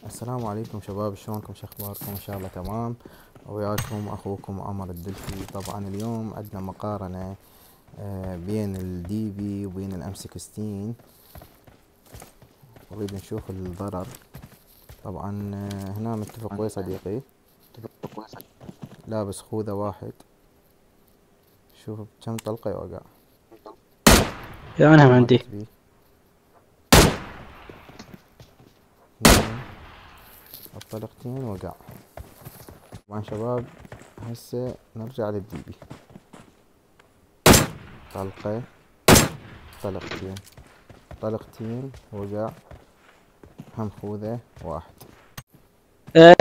السلام عليكم شباب، شلونكم؟ شو اخباركم؟ ان شاء الله تمام. وياكم اخوكم عمر الدلفي. طبعا اليوم عندنا مقارنة بين الدي بي وبين الام 16. نريد نشوف الضرر. طبعا هنا متفق ويا صديقي لابس خوذة واحد. شوف كم طلقة يوقع. انا ما مالت عندي. بيه اثنين، الطلقتين وقع. طبعا شباب هسه نرجع للدي بي. طلقة، طلقتين، طلقتين وقع. هم خوذة واحد. آه،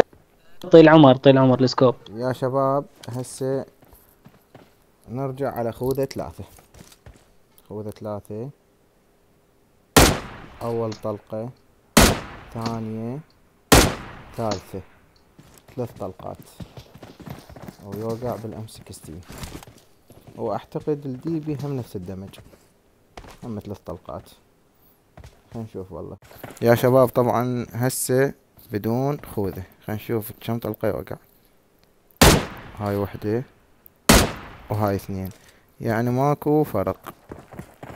طيل عمر السكوب. يا شباب هسه نرجع على خوذة ثلاثة. خوذة ثلاثة، أول طلقة، ثانية، ثالثة، 3 طلقات ويوقع بالام 16. وأعتقد الدي بي هم نفس الدمج، هم 3 طلقات. خلينا نشوف والله يا شباب. طبعا هسه بدون خوذة، خلينا نشوف كم طلقة يوقع. هاي وحدة وهاي اثنين، يعني ماكو فرق.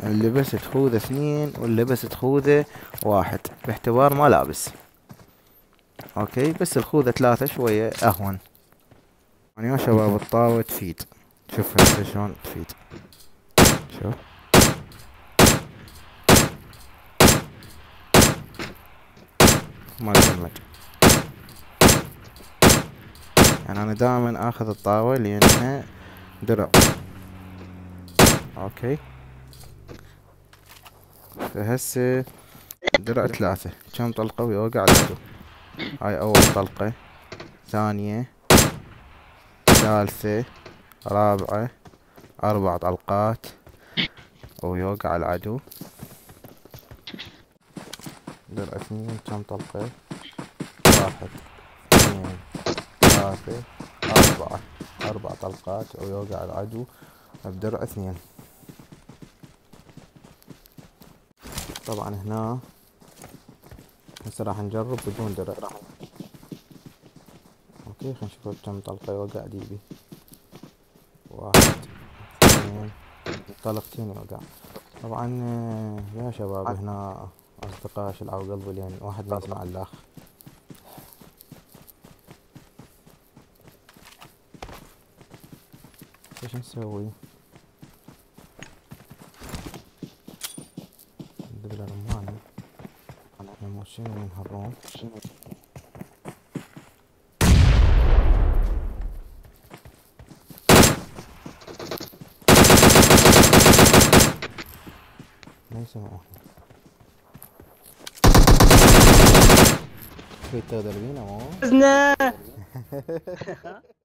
اللي لبست خوذة 2 واللي لبست خوذة 1 باعتبار ما لابس. اوكي، بس الخوذة 3 شوية اهون. يعني يا شباب الطاوة تفيد. شوف هسه شلون تفيد. شوف ما تدمج. يعني انا دائما اخذ الطاوة لانها درع. اوكي، فهسه درع 3 كم طلقة ويوقع العدو. هاي اول طلقة، ثانية، ثالثة، رابعة، 4 طلقات ويوقع العدو. درع 2 كم طلقة؟ 1، 2، 3، 4 طلقات ويوقع العدو بدرع 2. طبعا هنا هسه راح نجرب بدون درع. اوكي، خلينا نشوف كم طلقة يوقع ديبي. 1، 2، طلقتين يوقع. طبعا يا شباب هنا اصدقاء شلعوا قلبي لان واحد ما يسمع الاخ. ايش نسوي؟ ندق الرمانة نموشين من هالروم. ما يسمعون. في تقدر بينا مو فزنا.